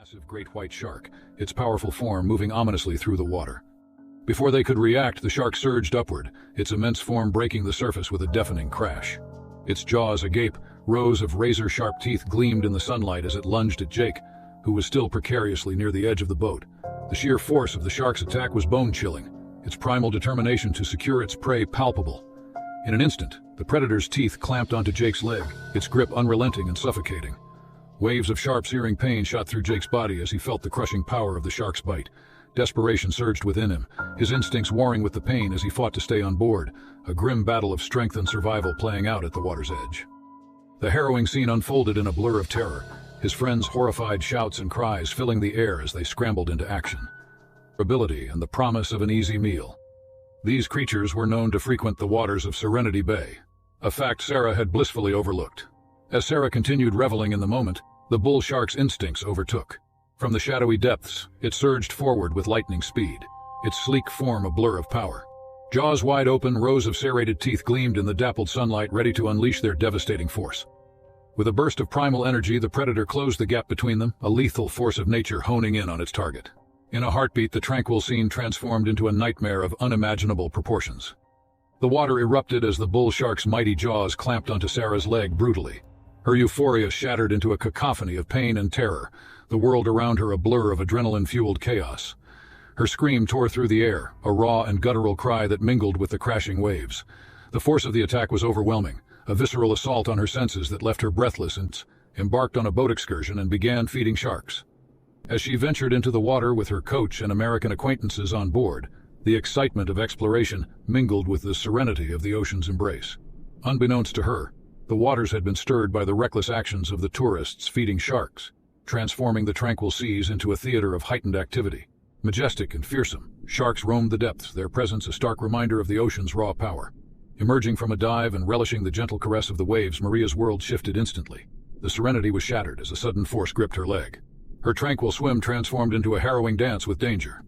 Massive great white shark, its powerful form moving ominously through the water. Before they could react, the shark surged upward, its immense form breaking the surface with a deafening crash. Its jaws agape, rows of razor-sharp teeth gleamed in the sunlight as it lunged at Jake, who was still precariously near the edge of the boat. The sheer force of the shark's attack was bone-chilling, its primal determination to secure its prey palpable. In an instant, the predator's teeth clamped onto Jake's leg, its grip unrelenting and suffocating. Waves of sharp, searing pain shot through Jake's body as he felt the crushing power of the shark's bite. Desperation surged within him, his instincts warring with the pain as he fought to stay on board, a grim battle of strength and survival playing out at the water's edge. The harrowing scene unfolded in a blur of terror, his friends' horrified shouts and cries filling the air as they scrambled into action. Ability and the promise of an easy meal. These creatures were known to frequent the waters of Serenity Bay, a fact Sarah had blissfully overlooked. As Sarah continued reveling in the moment, the bull shark's instincts overtook. From the shadowy depths, it surged forward with lightning speed, its sleek form a blur of power. Jaws wide open, rows of serrated teeth gleamed in the dappled sunlight, ready to unleash their devastating force. With a burst of primal energy, the predator closed the gap between them, a lethal force of nature honing in on its target. In a heartbeat, the tranquil scene transformed into a nightmare of unimaginable proportions. The water erupted as the bull shark's mighty jaws clamped onto Sarah's leg brutally. Her euphoria shattered into a cacophony of pain and terror, the world around her a blur of adrenaline-fueled chaos. Her scream tore through the air, a raw and guttural cry that mingled with the crashing waves. The force of the attack was overwhelming, a visceral assault on her senses that left her breathless and embarked on a boat excursion and began feeding sharks. As she ventured into the water with her coach and American acquaintances on board, the excitement of exploration mingled with the serenity of the ocean's embrace. Unbeknownst to her, the waters had been stirred by the reckless actions of the tourists feeding sharks, transforming the tranquil seas into a theater of heightened activity. Majestic and fearsome, sharks roamed the depths, their presence a stark reminder of the ocean's raw power. Emerging from a dive and relishing the gentle caress of the waves, Maria's world shifted instantly. The serenity was shattered as a sudden force gripped her leg. Her tranquil swim transformed into a harrowing dance with danger.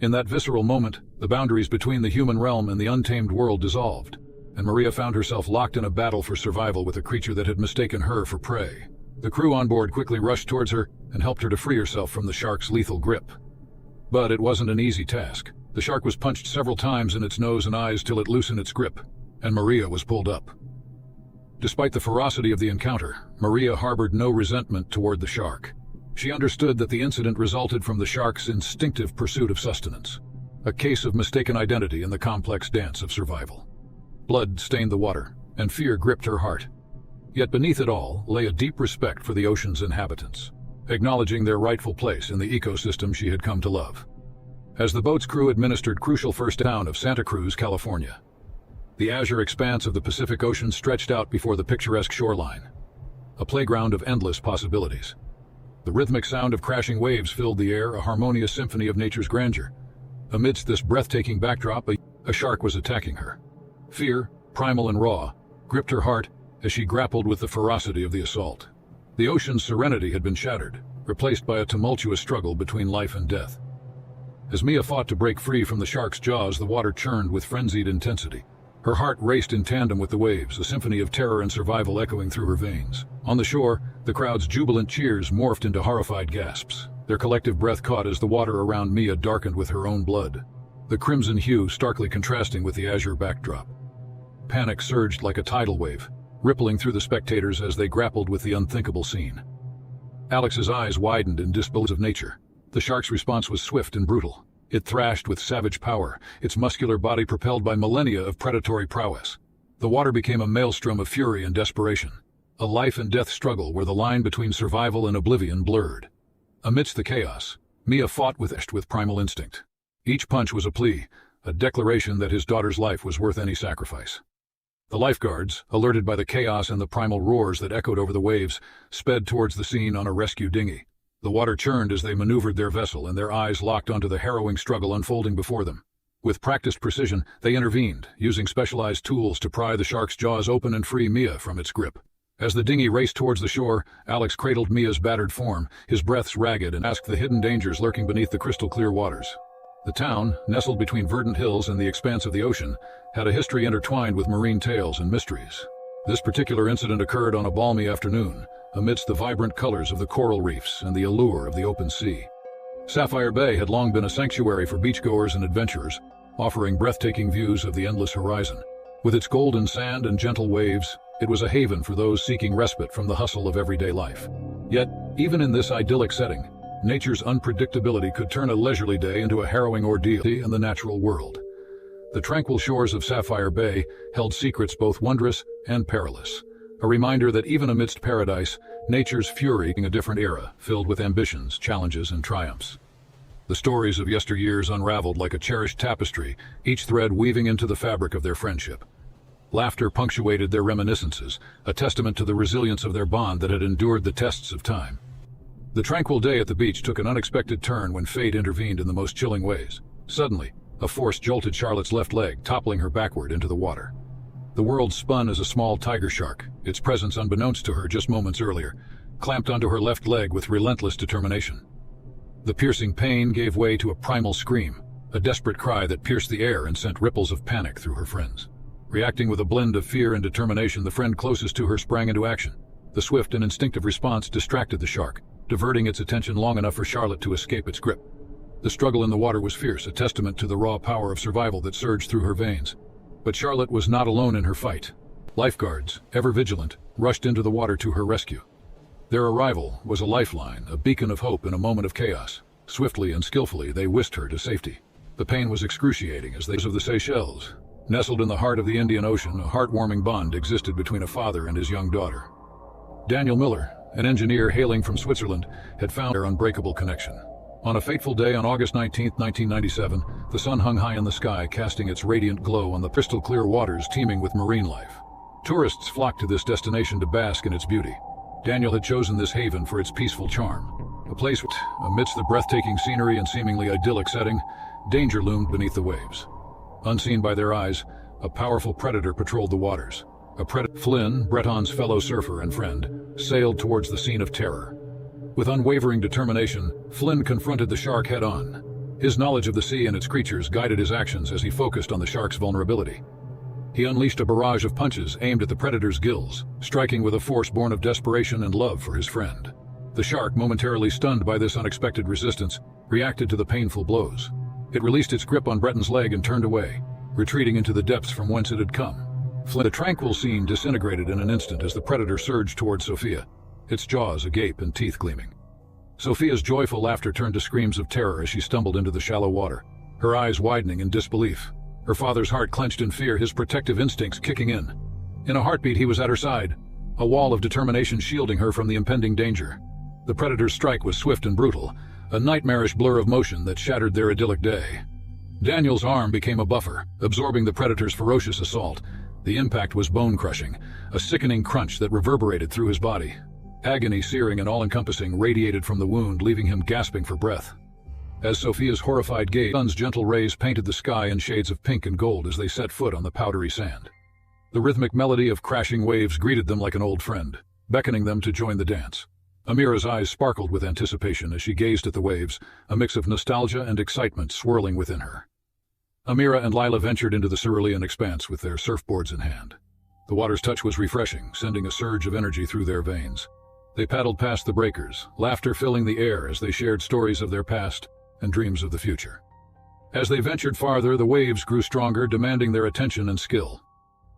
In that visceral moment, the boundaries between the human realm and the untamed world dissolved, and Maria found herself locked in a battle for survival with a creature that had mistaken her for prey. The crew on board quickly rushed towards her and helped her to free herself from the shark's lethal grip. But it wasn't an easy task. The shark was punched several times in its nose and eyes till it loosened its grip, and Maria was pulled up. Despite the ferocity of the encounter, Maria harbored no resentment toward the shark. She understood that the incident resulted from the shark's instinctive pursuit of sustenance, a case of mistaken identity in the complex dance of survival. Blood stained the water, and fear gripped her heart. Yet beneath it all lay a deep respect for the ocean's inhabitants, acknowledging their rightful place in the ecosystem she had come to love. As the boat's crew administered crucial first town of Santa Cruz, California, the azure expanse of the Pacific Ocean stretched out before the picturesque shoreline, a playground of endless possibilities. The rhythmic sound of crashing waves filled the air, a harmonious symphony of nature's grandeur. Amidst this breathtaking backdrop, a shark was attacking her. Fear, primal and raw, gripped her heart as she grappled with the ferocity of the assault. The ocean's serenity had been shattered, replaced by a tumultuous struggle between life and death. As Mia fought to break free from the shark's jaws, the water churned with frenzied intensity. Her heart raced in tandem with the waves, a symphony of terror and survival echoing through her veins. On the shore, the crowd's jubilant cheers morphed into horrified gasps. Their collective breath caught as the water around Mia darkened with her own blood, the crimson hue starkly contrasting with the azure backdrop. Panic surged like a tidal wave, rippling through the spectators as they grappled with the unthinkable scene. Alex's eyes widened in disbelief of nature. The shark's response was swift and brutal. It thrashed with savage power, its muscular body propelled by millennia of predatory prowess. The water became a maelstrom of fury and desperation, a life-and-death struggle where the line between survival and oblivion blurred. Amidst the chaos, Mia fought with primal instinct. Each punch was a plea, a declaration that his daughter's life was worth any sacrifice. The lifeguards, alerted by the chaos and the primal roars that echoed over the waves, sped towards the scene on a rescue dinghy. The water churned as they maneuvered their vessel, and their eyes locked onto the harrowing struggle unfolding before them. With practiced precision, they intervened, using specialized tools to pry the shark's jaws open and free Mia from its grip. As the dinghy raced towards the shore, Alex cradled Mia's battered form, his breaths ragged, and asked the hidden dangers lurking beneath the crystal-clear waters. The town, nestled between verdant hills and the expanse of the ocean, had a history intertwined with marine tales and mysteries. This particular incident occurred on a balmy afternoon, amidst the vibrant colors of the coral reefs and the allure of the open sea. Sapphire Bay had long been a sanctuary for beachgoers and adventurers, offering breathtaking views of the endless horizon. With its golden sand and gentle waves, it was a haven for those seeking respite from the hustle of everyday life. Yet, even in this idyllic setting, nature's unpredictability could turn a leisurely day into a harrowing ordeal in the natural world. The tranquil shores of Sapphire Bay held secrets both wondrous and perilous, a reminder that even amidst paradise, nature's fury in a different era, filled with ambitions, challenges, and triumphs. The stories of yesteryears unraveled like a cherished tapestry, each thread weaving into the fabric of their friendship. Laughter punctuated their reminiscences, a testament to the resilience of their bond that had endured the tests of time. The tranquil day at the beach took an unexpected turn when fate intervened in the most chilling ways. Suddenly, a force jolted Charlotte's left leg, toppling her backward into the water. The world spun as a small tiger shark, its presence unbeknownst to her just moments earlier, clamped onto her left leg with relentless determination. The piercing pain gave way to a primal scream, a desperate cry that pierced the air and sent ripples of panic through her friends. Reacting with a blend of fear and determination, the friend closest to her sprang into action. The swift and instinctive response distracted the shark, diverting its attention long enough for Charlotte to escape its grip. The struggle in the water was fierce, a testament to the raw power of survival that surged through her veins. But Charlotte was not alone in her fight. Lifeguards, ever vigilant, rushed into the water to her rescue. Their arrival was a lifeline, a beacon of hope in a moment of chaos. Swiftly and skillfully, they whisked her to safety. The pain was excruciating as they of the Seychelles. Nestled in the heart of the Indian Ocean, a heartwarming bond existed between a father and his young daughter. Daniel Miller, an engineer hailing from Switzerland, had found their unbreakable connection. On a fateful day on August 19, 1997, the sun hung high in the sky, casting its radiant glow on the crystal-clear waters teeming with marine life. Tourists flocked to this destination to bask in its beauty. Daniel had chosen this haven for its peaceful charm. A place which, amidst the breathtaking scenery and seemingly idyllic setting, danger loomed beneath the waves. Unseen by their eyes, a powerful predator patrolled the waters. Flynn, Breton's fellow surfer and friend, sailed towards the scene of terror. With unwavering determination, Flynn confronted the shark head-on. His knowledge of the sea and its creatures guided his actions as he focused on the shark's vulnerability. He unleashed a barrage of punches aimed at the predator's gills, striking with a force born of desperation and love for his friend. The shark, momentarily stunned by this unexpected resistance, reacted to the painful blows. It released its grip on Breton's leg and turned away, retreating into the depths from whence it had come. The tranquil scene disintegrated in an instant as the predator surged towards Sophia, its jaws agape and teeth gleaming. Sophia's joyful laughter turned to screams of terror as she stumbled into the shallow water, her eyes widening in disbelief. Her father's heart clenched in fear, his protective instincts kicking in. In a heartbeat, he was at her side, a wall of determination shielding her from the impending danger. The predator's strike was swift and brutal, a nightmarish blur of motion that shattered their idyllic day. Daniel's arm became a buffer, absorbing the predator's ferocious assault. The impact was bone-crushing, a sickening crunch that reverberated through his body. Agony, searing and all-encompassing, radiated from the wound, leaving him gasping for breath. As Sophia's horrified gaze, the sun's gentle rays painted the sky in shades of pink and gold as they set foot on the powdery sand. The rhythmic melody of crashing waves greeted them like an old friend, beckoning them to join the dance. Amira's eyes sparkled with anticipation as she gazed at the waves, a mix of nostalgia and excitement swirling within her. Amira and Lila ventured into the cerulean expanse with their surfboards in hand. The water's touch was refreshing, sending a surge of energy through their veins. They paddled past the breakers, laughter filling the air as they shared stories of their past and dreams of the future. As they ventured farther, the waves grew stronger, demanding their attention and skill.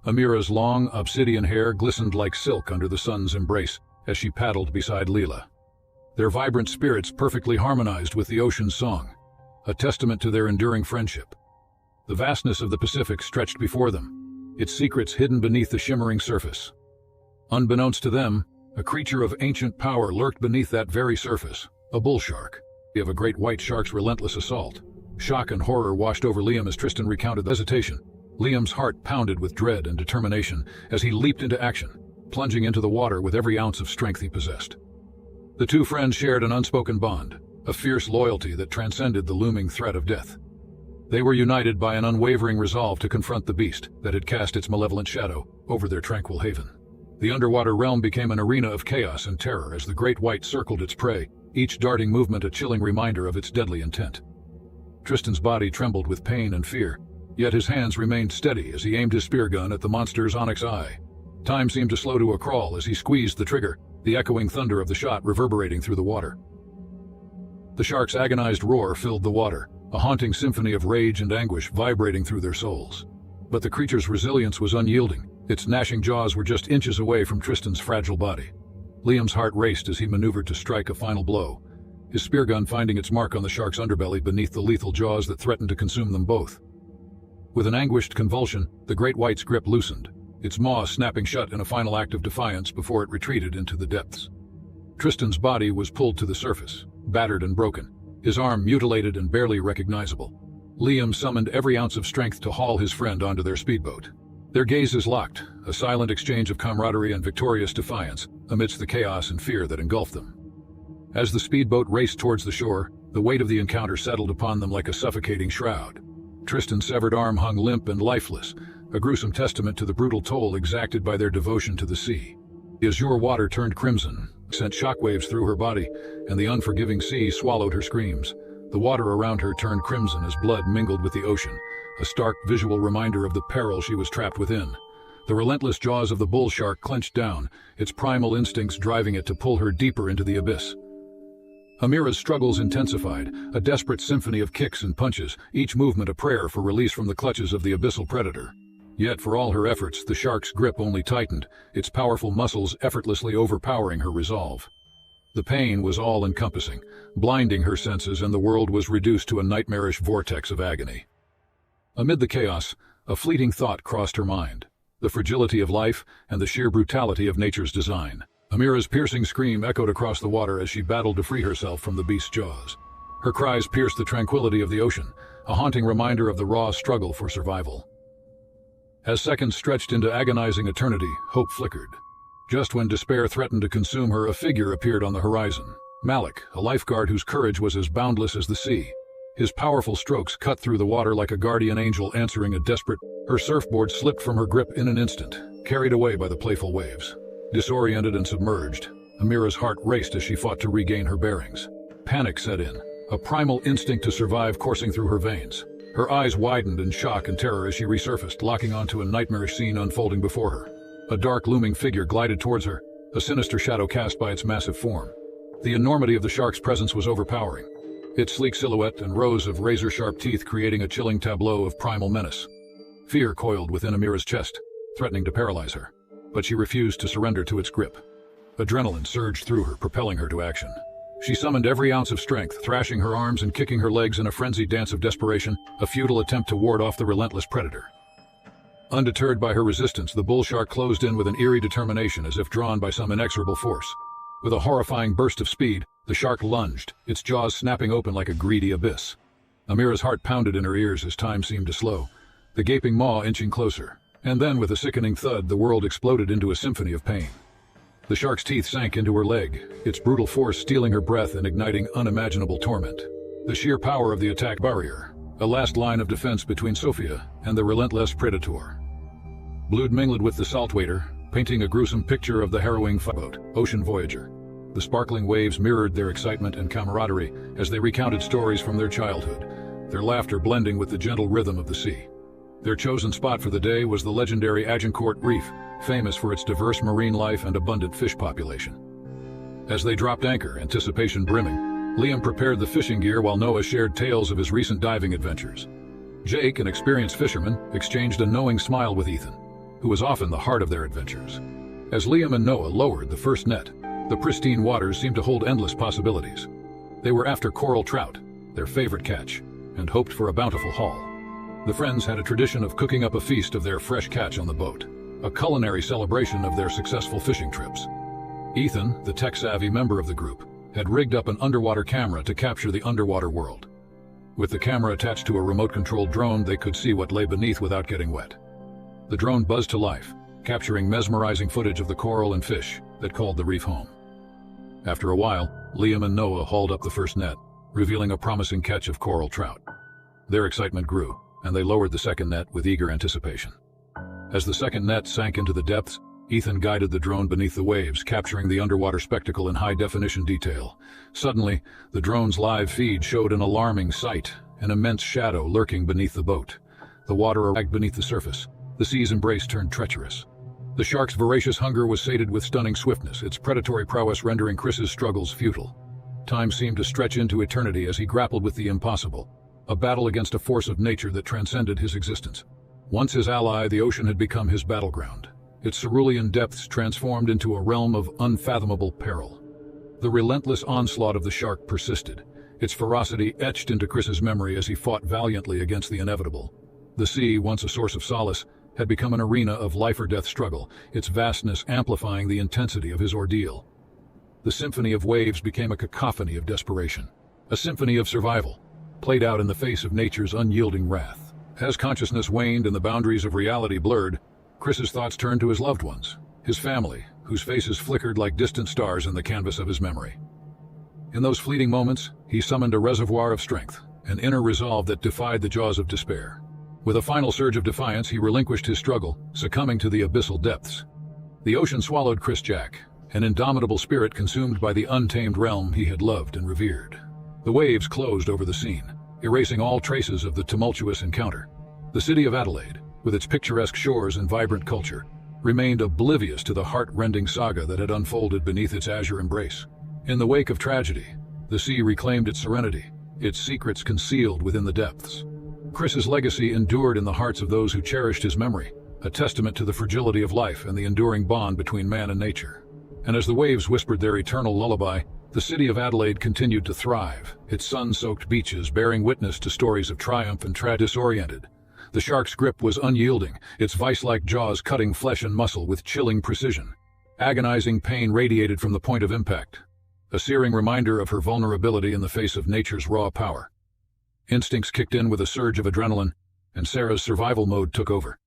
Amira's long, obsidian hair glistened like silk under the sun's embrace as she paddled beside Leela. Their vibrant spirits perfectly harmonized with the ocean's song, a testament to their enduring friendship. The vastness of the Pacific stretched before them, its secrets hidden beneath the shimmering surface. Unbeknownst to them, a creature of ancient power lurked beneath that very surface, a bull shark. Of a great white shark's relentless assault. Shock and horror washed over Liam as Tristan recounted the hesitation. Liam's heart pounded with dread and determination as he leaped into action, plunging into the water with every ounce of strength he possessed. The two friends shared an unspoken bond, a fierce loyalty that transcended the looming threat of death. They were united by an unwavering resolve to confront the beast that had cast its malevolent shadow over their tranquil haven. The underwater realm became an arena of chaos and terror as the great white circled its prey, each darting movement a chilling reminder of its deadly intent. Tristan's body trembled with pain and fear, yet his hands remained steady as he aimed his spear gun at the monster's onyx eye. Time seemed to slow to a crawl as he squeezed the trigger, the echoing thunder of the shot reverberating through the water. The shark's agonized roar filled the water, a haunting symphony of rage and anguish vibrating through their souls. But the creature's resilience was unyielding. Its gnashing jaws were just inches away from Tristan's fragile body. Liam's heart raced as he maneuvered to strike a final blow, his spear gun finding its mark on the shark's underbelly beneath the lethal jaws that threatened to consume them both. With an anguished convulsion, the great white's grip loosened, its maw snapping shut in a final act of defiance before it retreated into the depths. Tristan's body was pulled to the surface, battered and broken, his arm mutilated and barely recognizable. Liam summoned every ounce of strength to haul his friend onto their speedboat. Their gazes locked, a silent exchange of camaraderie and victorious defiance amidst the chaos and fear that engulfed them. As the speedboat raced towards the shore, the weight of the encounter settled upon them like a suffocating shroud. Tristan's severed arm hung limp and lifeless, a gruesome testament to the brutal toll exacted by their devotion to the sea. The azure water turned crimson, sent shockwaves through her body, and the unforgiving sea swallowed her screams. The water around her turned crimson as blood mingled with the ocean, a stark visual reminder of the peril she was trapped within. The relentless jaws of the bull shark clenched down, its primal instincts driving it to pull her deeper into the abyss. Amira's struggles intensified, a desperate symphony of kicks and punches, each movement a prayer for release from the clutches of the abyssal predator. Yet for all her efforts, the shark's grip only tightened, its powerful muscles effortlessly overpowering her resolve. The pain was all-encompassing, blinding her senses, and the world was reduced to a nightmarish vortex of agony. Amid the chaos, a fleeting thought crossed her mind: the fragility of life and the sheer brutality of nature's design. Amira's piercing scream echoed across the water as she battled to free herself from the beast's jaws. Her cries pierced the tranquility of the ocean, a haunting reminder of the raw struggle for survival. As seconds stretched into agonizing eternity, hope flickered. Just when despair threatened to consume her, a figure appeared on the horizon. Malik, a lifeguard whose courage was as boundless as the sea. His powerful strokes cut through the water like a guardian angel answering a desperate. Her surfboard slipped from her grip in an instant, carried away by the playful waves. Disoriented and submerged, Amira's heart raced as she fought to regain her bearings. Panic set in, a primal instinct to survive coursing through her veins. Her eyes widened in shock and terror as she resurfaced, locking onto a nightmarish scene unfolding before her. A dark looming figure glided towards her, a sinister shadow cast by its massive form. The enormity of the shark's presence was overpowering, its sleek silhouette and rows of razor-sharp teeth creating a chilling tableau of primal menace. Fear coiled within Amira's chest, threatening to paralyze her, but she refused to surrender to its grip. Adrenaline surged through her, propelling her to action. She summoned every ounce of strength, thrashing her arms and kicking her legs in a frenzied dance of desperation, a futile attempt to ward off the relentless predator. Undeterred by her resistance, the bull shark closed in with an eerie determination, as if drawn by some inexorable force. With a horrifying burst of speed, the shark lunged, its jaws snapping open like a greedy abyss. Amira's heart pounded in her ears as time seemed to slow, the gaping maw inching closer. And then, with a sickening thud, the world exploded into a symphony of pain. The shark's teeth sank into her leg, its brutal force stealing her breath and igniting unimaginable torment. The sheer power of the attack barrier, a last line of defense between Sophia and the relentless predator. Blood mingled with the saltwater, painting a gruesome picture of the harrowing boat, Ocean Voyager. The sparkling waves mirrored their excitement and camaraderie as they recounted stories from their childhood, their laughter blending with the gentle rhythm of the sea. Their chosen spot for the day was the legendary Agincourt Reef, famous for its diverse marine life and abundant fish population. As they dropped anchor, anticipation brimming, Liam prepared the fishing gear while Noah shared tales of his recent diving adventures. Jake, an experienced fisherman, exchanged a knowing smile with Ethan, who was often the heart of their adventures. As Liam and Noah lowered the first net, the pristine waters seemed to hold endless possibilities. They were after coral trout, their favorite catch, and hoped for a bountiful haul. The friends had a tradition of cooking up a feast of their fresh catch on the boat, a culinary celebration of their successful fishing trips. Ethan, the tech-savvy member of the group, had rigged up an underwater camera to capture the underwater world. With the camera attached to a remote-controlled drone, they could see what lay beneath without getting wet. The drone buzzed to life, capturing mesmerizing footage of the coral and fish that called the reef home. After a while, Liam and Noah hauled up the first net, revealing a promising catch of coral trout. Their excitement grew, and they lowered the second net with eager anticipation. As the second net sank into the depths, Ethan guided the drone beneath the waves, capturing the underwater spectacle in high-definition detail. Suddenly, the drone's live feed showed an alarming sight, an immense shadow lurking beneath the boat. The water sagged beneath the surface. The sea's embrace turned treacherous. The shark's voracious hunger was sated with stunning swiftness, its predatory prowess rendering Chris's struggles futile. Time seemed to stretch into eternity as he grappled with the impossible, a battle against a force of nature that transcended his existence. Once his ally, the ocean had become his battleground, its cerulean depths transformed into a realm of unfathomable peril. The relentless onslaught of the shark persisted, its ferocity etched into Chris's memory as he fought valiantly against the inevitable. The sea, once a source of solace, had become an arena of life-or-death struggle, its vastness amplifying the intensity of his ordeal. The symphony of waves became a cacophony of desperation, a symphony of survival, played out in the face of nature's unyielding wrath. As consciousness waned and the boundaries of reality blurred, Chris's thoughts turned to his loved ones, his family, whose faces flickered like distant stars in the canvas of his memory. In those fleeting moments, he summoned a reservoir of strength, an inner resolve that defied the jaws of despair. With a final surge of defiance, he relinquished his struggle, succumbing to the abyssal depths. The ocean swallowed Chris Jack, an indomitable spirit consumed by the untamed realm he had loved and revered. The waves closed over the scene, erasing all traces of the tumultuous encounter. The city of Adelaide, with its picturesque shores and vibrant culture, remained oblivious to the heart-rending saga that had unfolded beneath its azure embrace. In the wake of tragedy, the sea reclaimed its serenity, its secrets concealed within the depths. Chris's legacy endured in the hearts of those who cherished his memory, a testament to the fragility of life and the enduring bond between man and nature. And as the waves whispered their eternal lullaby, the city of Adelaide continued to thrive, its sun-soaked beaches bearing witness to stories of triumph and disoriented. The shark's grip was unyielding, its vice-like jaws cutting flesh and muscle with chilling precision. Agonizing pain radiated from the point of impact, a searing reminder of her vulnerability in the face of nature's raw power. Instincts kicked in with a surge of adrenaline, and Sarah's survival mode took over.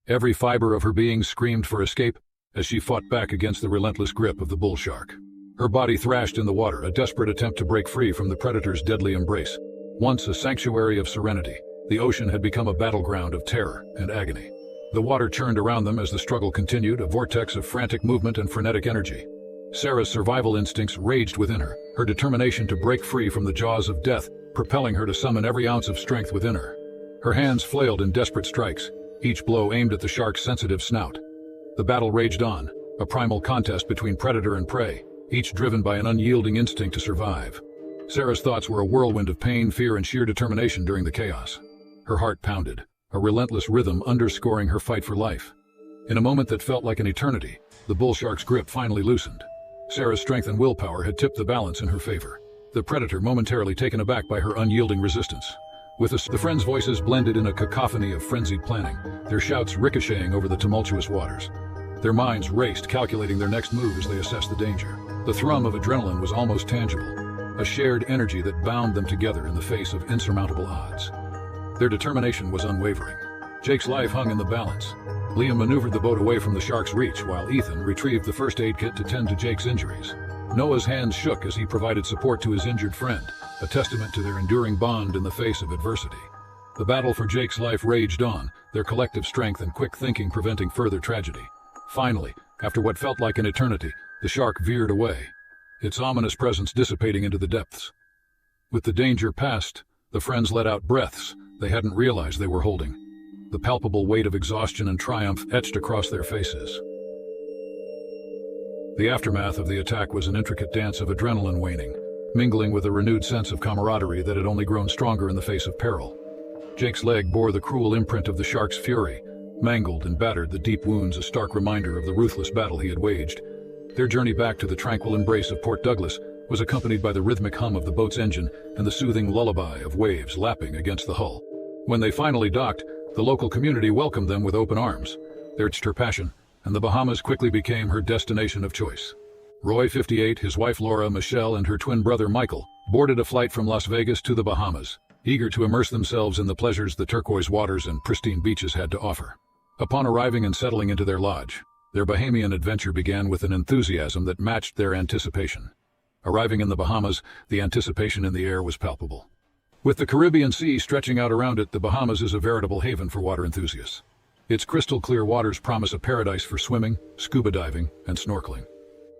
Every fiber of her being screamed for escape as she fought back against the relentless grip of the bull shark. Her body thrashed in the water, a desperate attempt to break free from the predator's deadly embrace. Once a sanctuary of serenity, the ocean had become a battleground of terror and agony. The water churned around them as the struggle continued, a vortex of frantic movement and frenetic energy. Sarah's survival instincts raged within her, her determination to break free from the jaws of death propelling her to summon every ounce of strength within her. Her hands flailed in desperate strikes, each blow aimed at the shark's sensitive snout. The battle raged on, a primal contest between predator and prey, each driven by an unyielding instinct to survive. Sarah's thoughts were a whirlwind of pain, fear, and sheer determination during the chaos. Her heart pounded, a relentless rhythm underscoring her fight for life. In a moment that felt like an eternity, the bull shark's grip finally loosened. Sarah's strength and willpower had tipped the balance in her favor, the predator momentarily taken aback by her unyielding resistance. With the friends' voices blended in a cacophony of frenzied planning, their shouts ricocheting over the tumultuous waters. Their minds raced, calculating their next move as they assessed the danger. The thrum of adrenaline was almost tangible, a shared energy that bound them together in the face of insurmountable odds. Their determination was unwavering. Jake's life hung in the balance. Liam maneuvered the boat away from the shark's reach while Ethan retrieved the first aid kit to tend to Jake's injuries. Noah's hands shook as he provided support to his injured friend, a testament to their enduring bond in the face of adversity. The battle for Jake's life raged on, their collective strength and quick thinking preventing further tragedy. Finally, after what felt like an eternity, the shark veered away, its ominous presence dissipating into the depths. With the danger past, the friends let out breaths they hadn't realized they were holding. The palpable weight of exhaustion and triumph etched across their faces. The aftermath of the attack was an intricate dance of adrenaline waning, mingling with a renewed sense of camaraderie that had only grown stronger in the face of peril. Jake's leg bore the cruel imprint of the shark's fury, mangled and battered, the deep wounds a stark reminder of the ruthless battle he had waged. Their journey back to the tranquil embrace of Port Douglas was accompanied by the rhythmic hum of the boat's engine and the soothing lullaby of waves lapping against the hull. When they finally docked, the local community welcomed them with open arms. They urged her passion, and the Bahamas quickly became her destination of choice. Roy, 58, his wife Laura, Michelle, and her twin brother Michael boarded a flight from Las Vegas to the Bahamas, eager to immerse themselves in the pleasures the turquoise waters and pristine beaches had to offer. Upon arriving and settling into their lodge, their Bahamian adventure began with an enthusiasm that matched their anticipation. Arriving in the Bahamas, the anticipation in the air was palpable. With the Caribbean Sea stretching out around it, the Bahamas is a veritable haven for water enthusiasts. Its crystal-clear waters promise a paradise for swimming, scuba diving, and snorkeling.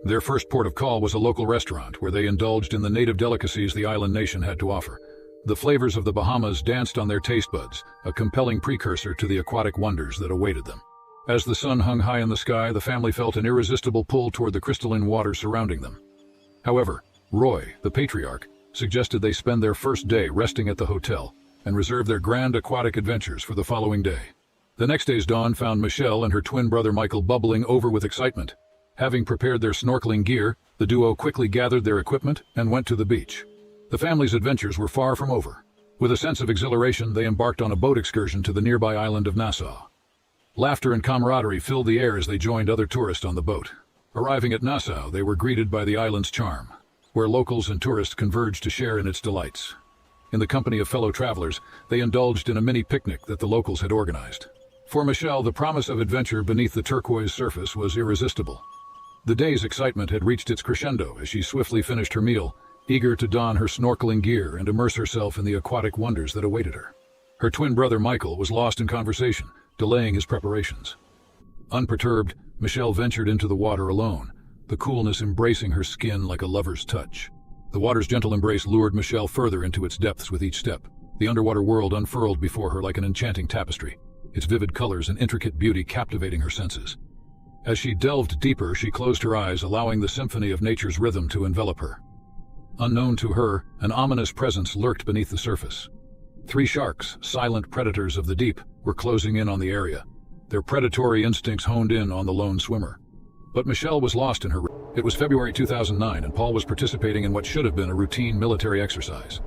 Their first port of call was a local restaurant where they indulged in the native delicacies the island nation had to offer. The flavors of the Bahamas danced on their taste buds, a compelling precursor to the aquatic wonders that awaited them. As the sun hung high in the sky, the family felt an irresistible pull toward the crystalline water surrounding them. However, Roy, the patriarch, suggested they spend their first day resting at the hotel and reserve their grand aquatic adventures for the following day. The next day's dawn found Michelle and her twin brother Michael bubbling over with excitement. Having prepared their snorkeling gear, the duo quickly gathered their equipment and went to the beach. The family's adventures were far from over. With a sense of exhilaration, they embarked on a boat excursion to the nearby island of Nassau. Laughter and camaraderie filled the air as they joined other tourists on the boat. Arriving at Nassau, they were greeted by the island's charm, where locals and tourists converged to share in its delights. In the company of fellow travelers, they indulged in a mini picnic that the locals had organized. For Michelle, the promise of adventure beneath the turquoise surface was irresistible. The day's excitement had reached its crescendo as she swiftly finished her meal, eager to don her snorkeling gear and immerse herself in the aquatic wonders that awaited her. Her twin brother Michael was lost in conversation, delaying his preparations. Unperturbed, Michelle ventured into the water alone, the coolness embracing her skin like a lover's touch. The water's gentle embrace lured Michelle further into its depths with each step. The underwater world unfurled before her like an enchanting tapestry, its vivid colors and intricate beauty captivating her senses. As she delved deeper, she closed her eyes, allowing the symphony of nature's rhythm to envelop her. Unknown to her, an ominous presence lurked beneath the surface. 3 sharks, silent predators of the deep, were closing in on the area, their predatory instincts honed in on the lone swimmer. But Michelle was lost in her. It was February 2009, and Paul was participating in what should have been a routine military exercise.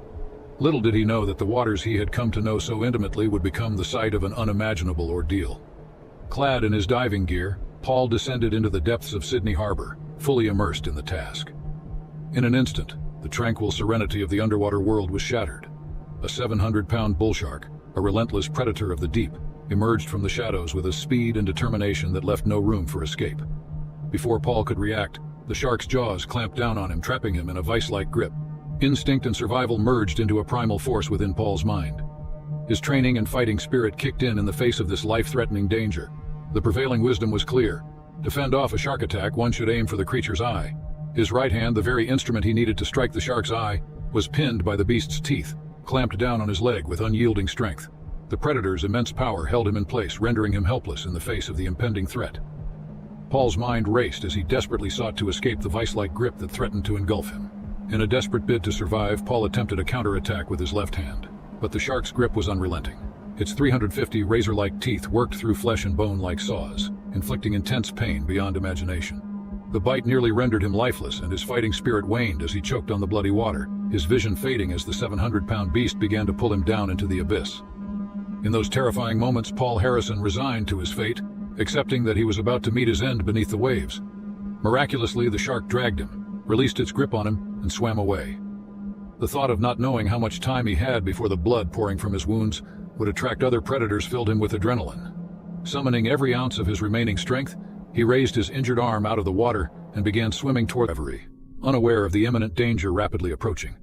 Little did he know that the waters he had come to know so intimately would become the site of an unimaginable ordeal. Clad in his diving gear, Paul descended into the depths of Sydney Harbor, fully immersed in the task. In an instant, the tranquil serenity of the underwater world was shattered. A 700-pound bull shark, a relentless predator of the deep, emerged from the shadows with a speed and determination that left no room for escape. Before Paul could react, the shark's jaws clamped down on him, trapping him in a vice-like grip. Instinct and survival merged into a primal force within Paul's mind. His training and fighting spirit kicked in the face of this life-threatening danger. The prevailing wisdom was clear. To fend off a shark attack, one should aim for the creature's eye. His right hand, the very instrument he needed to strike the shark's eye, was pinned by the beast's teeth, clamped down on his leg with unyielding strength. The predator's immense power held him in place, rendering him helpless in the face of the impending threat. Paul's mind raced as he desperately sought to escape the vice-like grip that threatened to engulf him. In a desperate bid to survive, Paul attempted a counterattack with his left hand, but the shark's grip was unrelenting. Its 350 razor-like teeth worked through flesh and bone like saws, inflicting intense pain beyond imagination. The bite nearly rendered him lifeless, and his fighting spirit waned as he choked on the bloody water, his vision fading as the 700-pound beast began to pull him down into the abyss. In those terrifying moments, Paul Harrison resigned to his fate, accepting that he was about to meet his end beneath the waves. Miraculously, the shark dragged him, released its grip on him, and swam away. The thought of not knowing how much time he had before the blood pouring from his wounds would attract other predators filled him with adrenaline. Summoning every ounce of his remaining strength, he raised his injured arm out of the water and began swimming toward reverie, unaware of the imminent danger rapidly approaching.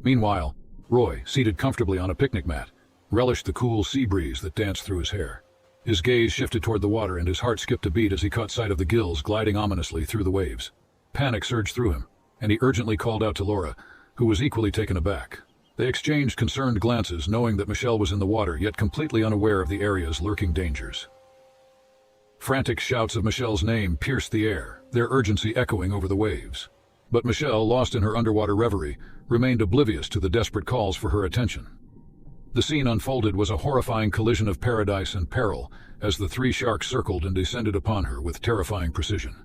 Meanwhile, Roy, seated comfortably on a picnic mat, relished the cool sea breeze that danced through his hair. His gaze shifted toward the water, and his heart skipped a beat as he caught sight of the gills gliding ominously through the waves. Panic surged through him, and he urgently called out to Laura, who was equally taken aback. They exchanged concerned glances, knowing that Michelle was in the water, yet completely unaware of the area's lurking dangers. Frantic shouts of Michelle's name pierced the air, their urgency echoing over the waves. But Michelle, lost in her underwater reverie, remained oblivious to the desperate calls for her attention. The scene unfolded was a horrifying collision of paradise and peril as the 3 sharks circled and descended upon her with terrifying precision.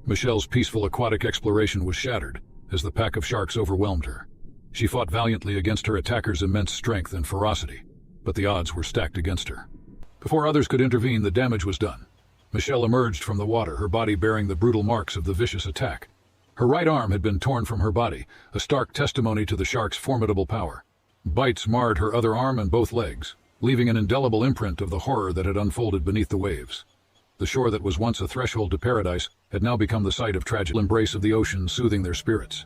Michelle's peaceful aquatic exploration was shattered as the pack of sharks overwhelmed her. She fought valiantly against her attackers' immense strength and ferocity, but the odds were stacked against her. Before others could intervene, the damage was done. Michelle emerged from the water, her body bearing the brutal marks of the vicious attack. Her right arm had been torn from her body, a stark testimony to the shark's formidable power. Bites marred her other arm and both legs, leaving an indelible imprint of the horror that had unfolded beneath the waves. The shore that was once a threshold to paradise had now become the site of tragic embrace of the ocean, soothing their spirits.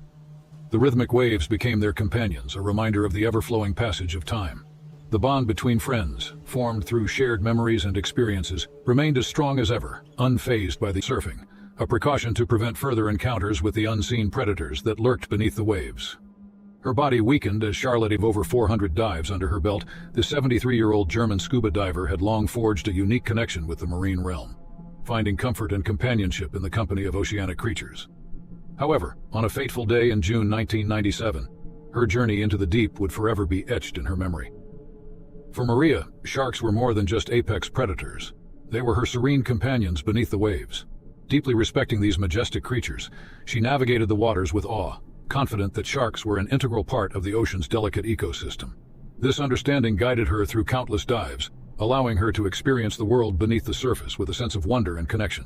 The rhythmic waves became their companions, a reminder of the ever-flowing passage of time. The bond between friends, formed through shared memories and experiences, remained as strong as ever, unfazed by the surfing, a precaution to prevent further encounters with the unseen predators that lurked beneath the waves. Her body weakened as Charlotte of over 400 dives under her belt, the 73-year-old German scuba diver had long forged a unique connection with the marine realm. finding comfort and companionship in the company of oceanic creatures. However, on a fateful day in June 1997, her journey into the deep would forever be etched in her memory. For Maria, sharks were more than just apex predators. They were her serene companions beneath the waves. Deeply respecting these majestic creatures, she navigated the waters with awe, confident that sharks were an integral part of the ocean's delicate ecosystem. This understanding guided her through countless dives, allowing her to experience the world beneath the surface with a sense of wonder and connection.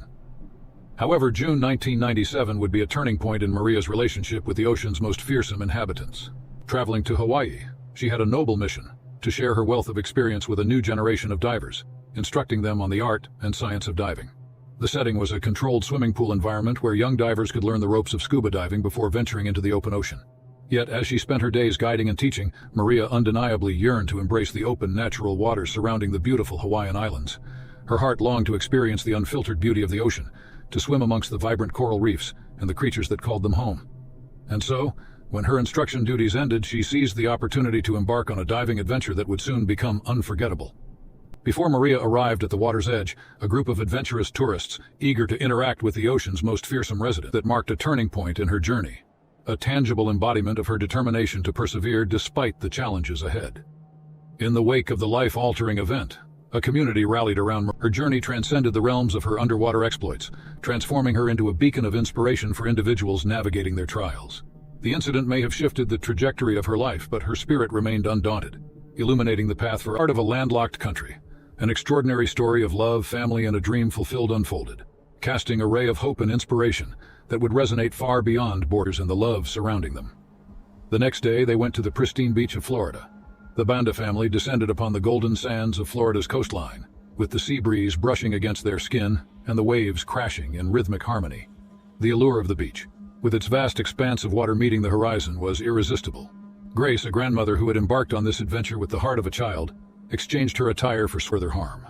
However, June 1997 would be a turning point in Maria's relationship with the ocean's most fearsome inhabitants. Traveling to Hawaii, she had a noble mission: to share her wealth of experience with a new generation of divers, instructing them on the art and science of diving. The setting was a controlled swimming pool environment where young divers could learn the ropes of scuba diving before venturing into the open ocean. Yet, as she spent her days guiding and teaching, Maria undeniably yearned to embrace the open, natural waters surrounding the beautiful Hawaiian Islands. Her heart longed to experience the unfiltered beauty of the ocean, to swim amongst the vibrant coral reefs and the creatures that called them home. And so, when her instruction duties ended, she seized the opportunity to embark on a diving adventure that would soon become unforgettable. Before Maria arrived at the water's edge, a group of adventurous tourists, eager to interact with the ocean's most fearsome resident, that marked a turning point in her journey, a tangible embodiment of her determination to persevere despite the challenges ahead. In the wake of the life-altering event, a community rallied around her. Journey transcended the realms of her underwater exploits, transforming her into a beacon of inspiration for individuals navigating their trials. The incident may have shifted the trajectory of her life, but her spirit remained undaunted, illuminating the path for art of a landlocked country. An extraordinary story of love, family, and a dream fulfilled unfolded, casting a ray of hope and inspiration that would resonate far beyond borders and the love surrounding them. The next day, they went to the pristine beach of Florida. The Banda family descended upon the golden sands of Florida's coastline, with the sea breeze brushing against their skin and the waves crashing in rhythmic harmony. The allure of the beach, with its vast expanse of water meeting the horizon, was irresistible. Grace, a grandmother who had embarked on this adventure with the heart of a child, exchanged her attire for further harm.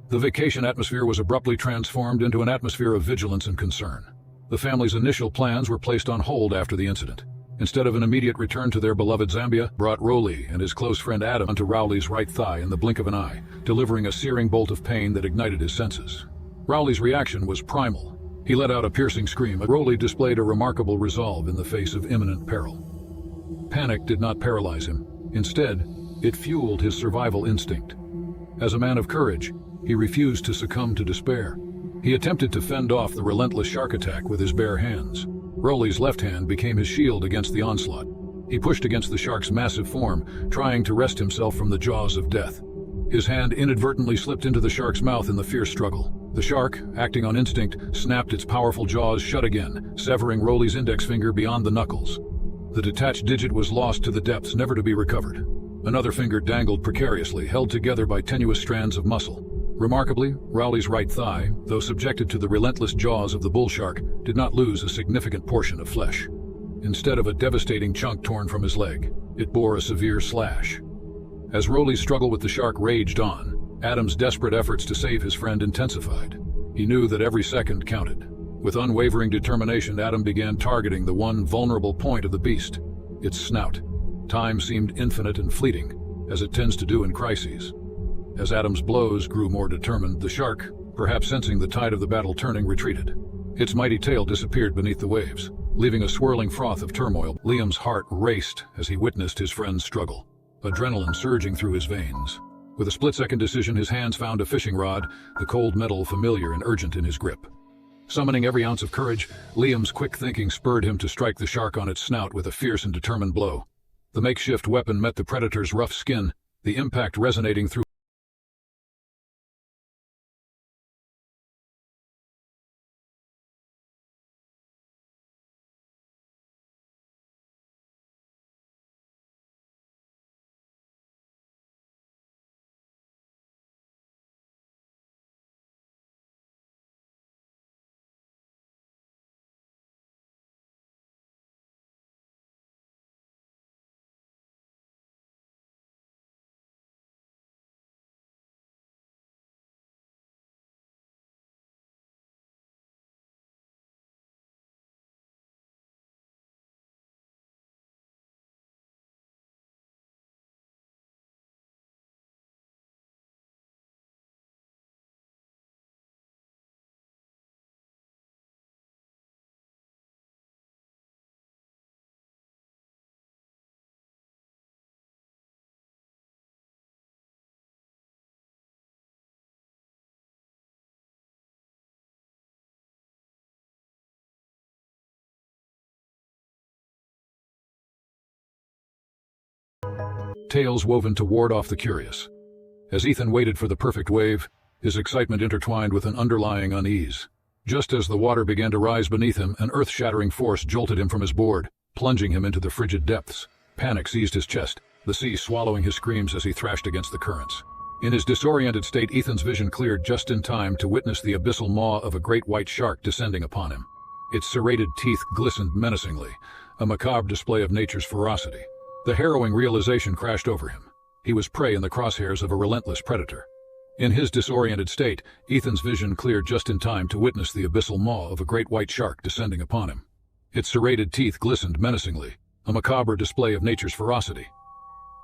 The vacation atmosphere was abruptly transformed into an atmosphere of vigilance and concern. The family's initial plans were placed on hold after the incident. Instead of an immediate return to their beloved Zambia, brought Rowley and his close friend Adam onto Rowley's right thigh in the blink of an eye, delivering a searing bolt of pain that ignited his senses. Rowley's reaction was primal. He let out a piercing scream, but Rowley displayed a remarkable resolve in the face of imminent peril. Panic did not paralyze him. Instead, it fueled his survival instinct. As a man of courage, he refused to succumb to despair. He attempted to fend off the relentless shark attack with his bare hands. Rowley's left hand became his shield against the onslaught. He pushed against the shark's massive form, trying to wrest himself from the jaws of death. His hand inadvertently slipped into the shark's mouth in the fierce struggle. The shark, acting on instinct, snapped its powerful jaws shut again, severing Rowley's index finger beyond the knuckles. The detached digit was lost to the depths, never to be recovered. Another finger dangled precariously, held together by tenuous strands of muscle. Remarkably, Rowley's right thigh, though subjected to the relentless jaws of the bull shark, did not lose a significant portion of flesh. Instead of a devastating chunk torn from his leg, it bore a severe slash. As Rowley's struggle with the shark raged on, Adam's desperate efforts to save his friend intensified. He knew that every second counted. With unwavering determination, Adam began targeting the one vulnerable point of the beast, its snout. Time seemed infinite and fleeting, as it tends to do in crises. As Adam's blows grew more determined, the shark, perhaps sensing the tide of the battle turning, retreated. Its mighty tail disappeared beneath the waves, leaving a swirling froth of turmoil. Liam's heart raced as he witnessed his friend's struggle, adrenaline surging through his veins. With a split-second decision, his hands found a fishing rod, the cold metal familiar and urgent in his grip. Summoning every ounce of courage, Liam's quick thinking spurred him to strike the shark on its snout with a fierce and determined blow. The makeshift weapon met the predator's rough skin, the impact resonating through tails woven to ward off the curious. As Ethan waited for the perfect wave, his excitement intertwined with an underlying unease. Just as the water began to rise beneath him, an earth-shattering force jolted him from his board, plunging him into the frigid depths. Panic seized his chest, the sea swallowing his screams as he thrashed against the currents. In his disoriented state, Ethan's vision cleared just in time to witness the abyssal maw of a great white shark descending upon him. Its serrated teeth glistened menacingly, a macabre display of nature's ferocity. The harrowing realization crashed over him. He was prey in the crosshairs of a relentless predator. In his disoriented state, Ethan's vision cleared just in time to witness the abyssal maw of a great white shark descending upon him. Its serrated teeth glistened menacingly, a macabre display of nature's ferocity.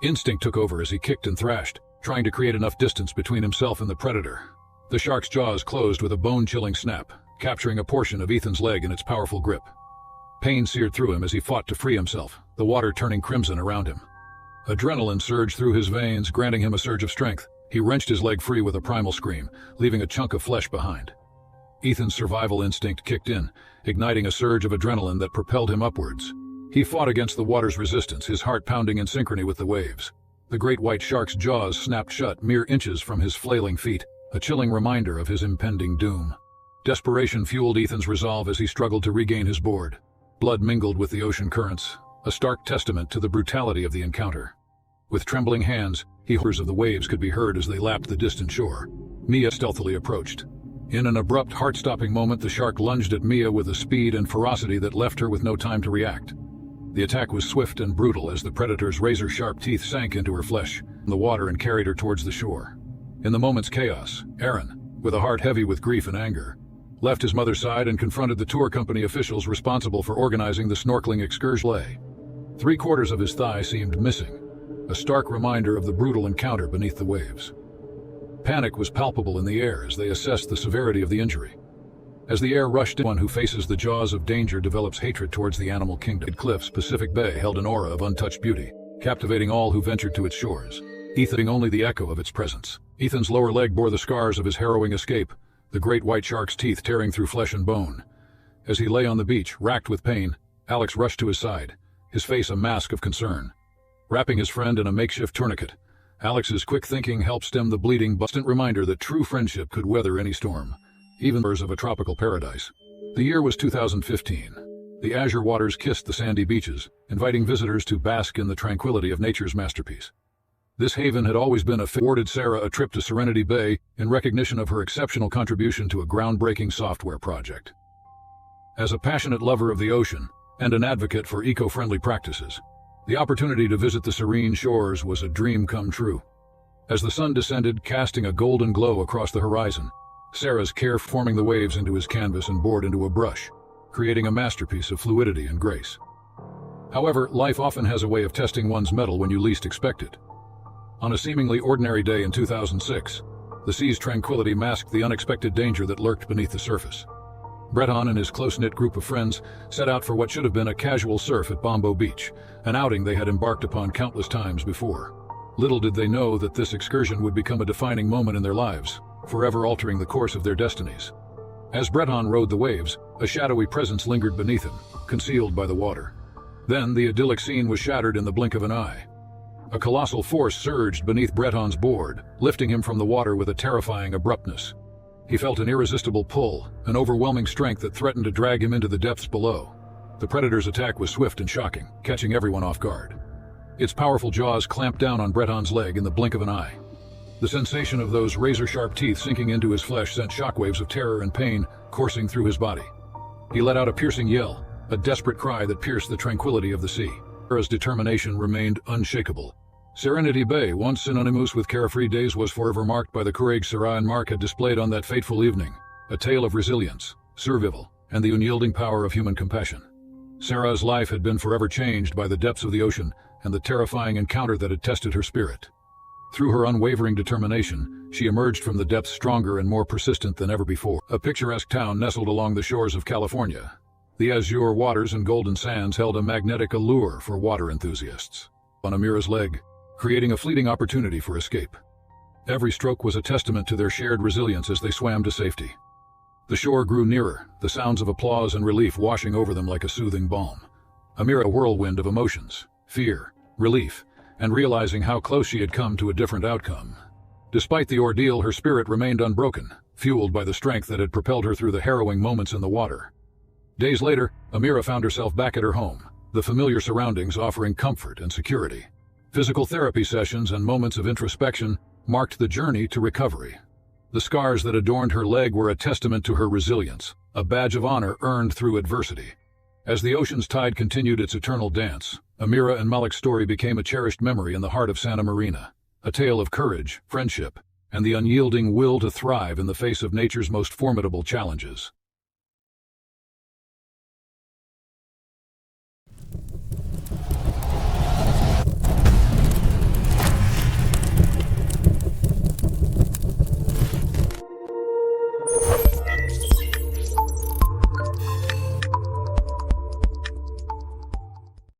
Instinct took over as he kicked and thrashed, trying to create enough distance between himself and the predator. The shark's jaws closed with a bone-chilling snap, capturing a portion of Ethan's leg in its powerful grip. Pain seared through him as he fought to free himself, the water turning crimson around him. Adrenaline surged through his veins, granting him a surge of strength. He wrenched his leg free with a primal scream, leaving a chunk of flesh behind. Ethan's survival instinct kicked in, igniting a surge of adrenaline that propelled him upwards. He fought against the water's resistance, his heart pounding in synchrony with the waves. The great white shark's jaws snapped shut mere inches from his flailing feet, a chilling reminder of his impending doom. Desperation fueled Ethan's resolve as he struggled to regain his board. Blood mingled with the ocean currents, a stark testament to the brutality of the encounter. With trembling hands, the whirs of the waves could be heard as they lapped the distant shore. Mia stealthily approached. In an abrupt, heart-stopping moment, the shark lunged at Mia with a speed and ferocity that left her with no time to react. The attack was swift and brutal as the predator's razor-sharp teeth sank into her flesh, in the water, and carried her towards the shore. In the moment's chaos, Aaron, with a heart heavy with grief and anger, left his mother's side and confronted the tour company officials responsible for organizing the snorkeling excursion. 3/4 of his thigh seemed missing, a stark reminder of the brutal encounter beneath the waves. Panic was palpable in the air as they assessed the severity of the injury. As the air rushed in, one who faces the jaws of danger develops hatred towards the animal kingdom. Cliffs Pacific Bay held an aura of untouched beauty, captivating all who ventured to its shores, Ethan only the echo of its presence. Ethan's lower leg bore the scars of his harrowing escape, the great white shark's teeth tearing through flesh and bone. As he lay on the beach, racked with pain, Alex rushed to his side, his face a mask of concern. Wrapping his friend in a makeshift tourniquet, Alex's quick thinking helped stem the bleeding, but instant reminder that true friendship could weather any storm, even those of a tropical paradise. The year was 2015. The azure waters kissed the sandy beaches, inviting visitors to bask in the tranquility of nature's masterpiece. This haven had always been awarded Sarah a trip to Serenity Bay in recognition of her exceptional contribution to a groundbreaking software project. As a passionate lover of the ocean and an advocate for eco-friendly practices, the opportunity to visit the serene shores was a dream come true. As the sun descended, casting a golden glow across the horizon, Sarah's care forming the waves into his canvas and board into a brush, creating a masterpiece of fluidity and grace. However, life often has a way of testing one's mettle when you least expect it. On a seemingly ordinary day in 2006, the sea's tranquility masked the unexpected danger that lurked beneath the surface. Breton and his close-knit group of friends set out for what should have been a casual surf at Bombo Beach, an outing they had embarked upon countless times before. Little did they know that this excursion would become a defining moment in their lives, forever altering the course of their destinies. As Breton rode the waves, a shadowy presence lingered beneath him, concealed by the water. Then the idyllic scene was shattered in the blink of an eye. A colossal force surged beneath Breton's board, lifting him from the water with a terrifying abruptness. He felt an irresistible pull, an overwhelming strength that threatened to drag him into the depths below. The predator's attack was swift and shocking, catching everyone off guard. Its powerful jaws clamped down on Breton's leg in the blink of an eye. The sensation of those razor-sharp teeth sinking into his flesh sent shockwaves of terror and pain coursing through his body. He let out a piercing yell, a desperate cry that pierced the tranquility of the sea. Sarah's determination remained unshakable. Serenity Bay, once synonymous with carefree days, was forever marked by the courage Sarah and Mark had displayed on that fateful evening, a tale of resilience, survival, and the unyielding power of human compassion. Sarah's life had been forever changed by the depths of the ocean and the terrifying encounter that had tested her spirit. Through her unwavering determination, she emerged from the depths stronger and more persistent than ever before. A picturesque town nestled along the shores of California, the azure waters and golden sands held a magnetic allure for water enthusiasts. On Amira's leg, creating a fleeting opportunity for escape. Every stroke was a testament to their shared resilience as they swam to safety. The shore grew nearer, the sounds of applause and relief washing over them like a soothing balm. Amira, a whirlwind of emotions, fear, relief, and realizing how close she had come to a different outcome. Despite the ordeal, her spirit remained unbroken, fueled by the strength that had propelled her through the harrowing moments in the water. Days later, Amira found herself back at her home, the familiar surroundings offering comfort and security. Physical therapy sessions and moments of introspection marked the journey to recovery. The scars that adorned her leg were a testament to her resilience, a badge of honor earned through adversity. As the ocean's tide continued its eternal dance, Amira and Malik's story became a cherished memory in the heart of Santa Marina, a tale of courage, friendship, and the unyielding will to thrive in the face of nature's most formidable challenges.